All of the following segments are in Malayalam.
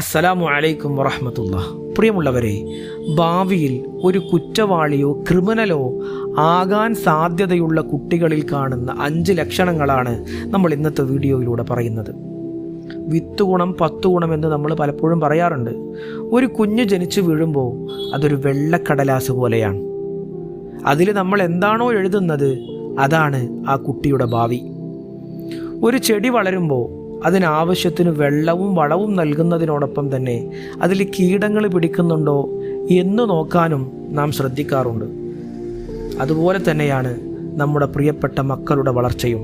അസ്സലാമു അലൈക്കും വറഹ്മത്തുള്ളാഹി. പ്രിയമുള്ളവരെ, ഭാവിയിൽ ഒരു കുറ്റവാളിയോ ക്രിമിനലോ ആകാൻ സാധ്യതയുള്ള കുട്ടികളിൽ കാണുന്ന 5 ലക്ഷണങ്ങളാണ് നമ്മൾ ഇന്നത്തെ വീഡിയോയിലൂടെ പറയുന്നത്. 10 ഗുണം 10 ഗുണം എന്ന് നമ്മൾ പലപ്പോഴും പറയാറുണ്ട്. ഒരു കുഞ്ഞ് ജനിച്ചു വീഴുമ്പോൾ അതൊരു വെള്ളക്കടലാസ് പോലെയാണ്. അതിൽ നമ്മൾ എന്താണോ എഴുതുന്നത് അതാണ് ആ കുട്ടിയുടെ ഭാവി. ഒരു ചെടി വളരുമ്പോൾ അതിനാവശ്യത്തിന് വെള്ളവും വളവും നൽകുന്നതിനോടൊപ്പം തന്നെ അതിൽ കീടങ്ങൾ പിടിക്കുന്നുണ്ടോ എന്ന് നോക്കാനും നാം ശ്രദ്ധിക്കാറുണ്ട്. അതുപോലെ തന്നെയാണ് നമ്മുടെ പ്രിയപ്പെട്ട മക്കളുടെ വളർച്ചയും.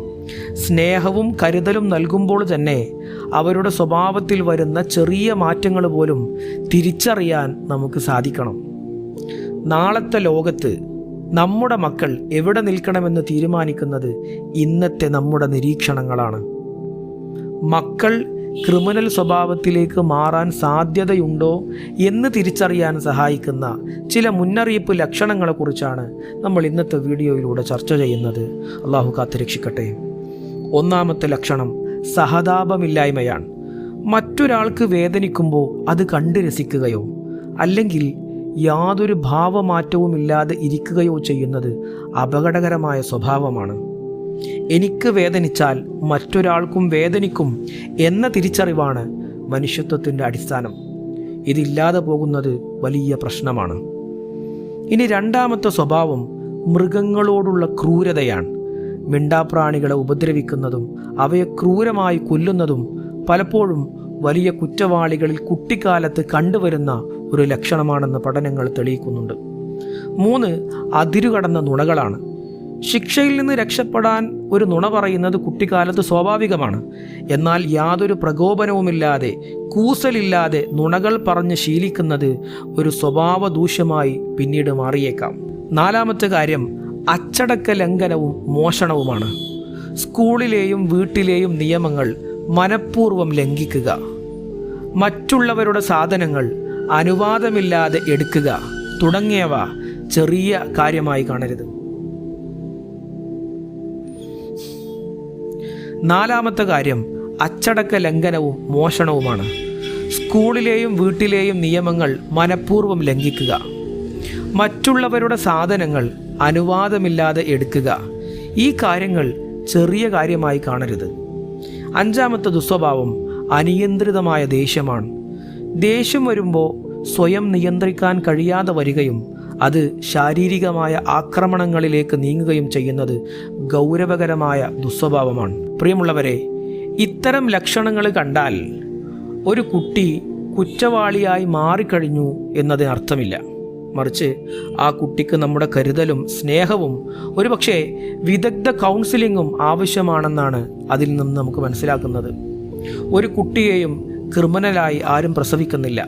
സ്നേഹവും കരുതലും നൽകുമ്പോൾ തന്നെ അവരുടെ സ്വഭാവത്തിൽ വരുന്ന ചെറിയ മാറ്റങ്ങൾ പോലും തിരിച്ചറിയാൻ നമുക്ക് സാധിക്കണം. നാളത്തെ ലോകത്ത് നമ്മുടെ മക്കൾ എവിടെ നിൽക്കണമെന്ന് തീരുമാനിക്കുന്നത് ഇന്നത്തെ നമ്മുടെ നിരീക്ഷണങ്ങളാണ്. മക്കൾ ക്രിമിനൽ സ്വഭാവത്തിലേക്ക് മാറാൻ സാധ്യതയുണ്ടോ എന്ന് തിരിച്ചറിയാൻ സഹായിക്കുന്ന ചില മുന്നറിയിപ്പ് ലക്ഷണങ്ങളെക്കുറിച്ചാണ് നമ്മൾ ഇന്നത്തെ വീഡിയോയിലൂടെ ചർച്ച ചെയ്യുന്നത്. അള്ളാഹു കാത്തുരക്ഷിക്കട്ടെ. ഒന്നാമത്തെ ലക്ഷണം സഹതാപമില്ലായ്മയാണ്. മറ്റൊരാൾക്ക് വേദനിക്കുമ്പോൾ അത് കണ്ട് രസിക്കുകയോ അല്ലെങ്കിൽ യാതൊരു ഭാവമാറ്റവുമില്ലാതെ ഇരിക്കുകയോ ചെയ്യുന്നത് അപകടകരമായ സ്വഭാവമാണ്. എനിക്ക് വേദനിച്ചാൽ മറ്റൊരാൾക്കും വേദനിക്കും എന്ന തിരിച്ചറിവാണ് മനുഷ്യത്വത്തിൻ്റെ അടിസ്ഥാനം. ഇതില്ലാതെ പോകുന്നത് വലിയ പ്രശ്നമാണ്. ഇനി രണ്ടാമത്തെ സ്വഭാവം മൃഗങ്ങളോടുള്ള ക്രൂരതയാണ്. മിണ്ടാപ്രാണികളെ ഉപദ്രവിക്കുന്നതും അവയെ ക്രൂരമായി കൊല്ലുന്നതും പലപ്പോഴും വലിയ കുറ്റവാളികളിൽ കുട്ടിക്കാലത്ത് കണ്ടുവരുന്ന ഒരു ലക്ഷണമാണെന്ന് പഠനങ്ങൾ തെളിയിക്കുന്നുണ്ട്. 3 അതിരുകടന്ന നുണകളാണ്. ശിക്ഷയിൽ നിന്ന് രക്ഷപ്പെടാൻ ഒരു നുണ പറയുന്നത് കുട്ടിക്കാലത്ത് സ്വാഭാവികമാണ്. എന്നാൽ യാതൊരു പ്രകോപനവുമില്ലാതെ കൂസലില്ലാതെ നുണകൾ പറഞ്ഞ് ശീലിക്കുന്നത് ഒരു സ്വഭാവ ദൂഷ്യമായി പിന്നീട് മാറിയേക്കാം. 4ാമത്തെ കാര്യം അച്ചടക്ക ലംഘനവും മോഷണവുമാണ്. സ്കൂളിലെയും വീട്ടിലെയും നിയമങ്ങൾ മനഃപൂർവ്വം ലംഘിക്കുക, മറ്റുള്ളവരുടെ സാധനങ്ങൾ അനുവാദമില്ലാതെ എടുക്കുക തുടങ്ങിയവ ചെറിയ കാര്യമായി കാണരുത്. 4ാമത്തെ കാര്യം അച്ചടക്ക ലംഘനവും മോഷണവുമാണ്. സ്കൂളിലെയും വീട്ടിലെയും നിയമങ്ങൾ മനഃപൂർവ്വം ലംഘിക്കുക, മറ്റുള്ളവരുടെ സാധനങ്ങൾ അനുവാദമില്ലാതെ എടുക്കുക. ഈ കാര്യങ്ങൾ ചെറിയ കാര്യമായി കാണരുത്. 5ാമത്തെ ദുസ്വഭാവം അനിയന്ത്രിതമായ ദേഷ്യമാണ്. ദേഷ്യം വരുമ്പോൾ സ്വയം നിയന്ത്രിക്കാൻ കഴിയാതെ വരികയും അത് ശാരീരികമായ ആക്രമണങ്ങളിലേക്ക് നീങ്ങുകയും ചെയ്യുന്നത് ഗൗരവകരമായ ദുസ്വഭാവമാണ്. പ്രിയമുള്ളവരെ, ഇത്തരം ലക്ഷണങ്ങൾ കണ്ടാൽ ഒരു കുട്ടി കുറ്റവാളിയായി മാറിക്കഴിഞ്ഞു എന്നതിനർത്ഥമില്ല. മറിച്ച് ആ കുട്ടിക്ക് നമ്മുടെ കരുതലും സ്നേഹവും ഒരുപക്ഷെ വിദഗ്ധ കൗൺസിലിങ്ങും ആവശ്യമാണെന്നാണ് അതിൽ നിന്ന് നമുക്ക് മനസ്സിലാക്കുന്നത്. ഒരു കുട്ടിയെയും ക്രിമിനലായി ആരും പ്രസവിക്കുന്നില്ല.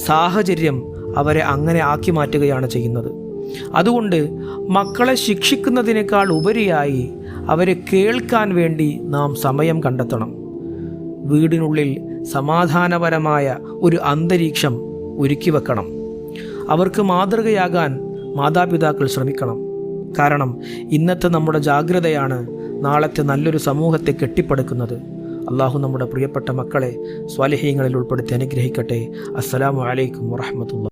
സാഹചര്യം അവരെ അങ്ങനെ ആക്കി മാറ്റുകയാണ് ചെയ്യുന്നത്. അതുകൊണ്ട് മക്കളെ ശിക്ഷിക്കുന്നതിനേക്കാൾ ഉപരിയായി അവരെ കേൾക്കാൻ വേണ്ടി നാം സമയം കണ്ടെത്തണം. വീടിനുള്ളിൽ സമാധാനപരമായ ഒരു അന്തരീക്ഷം ഒരുക്കി വെക്കണം. അവർക്ക് മാതൃകയാകാൻ മാതാപിതാക്കൾ ശ്രമിക്കണം. കാരണം ഇന്നത്തെ നമ്മുടെ ജാഗ്രതയാണ് നാളത്തെ നല്ലൊരു സമൂഹത്തെ കെട്ടിപ്പടുക്കുന്നത്. അള്ളാഹു നമ്മുടെ പ്രിയപ്പെട്ട മക്കളെ സ്വാലിഹീങ്ങളിൽ ഉൾപ്പെടുത്തി അനുഗ്രഹിക്കട്ടെ. അസ്സലാമു അലൈക്കും വറഹ്മത്തുള്ളാഹി.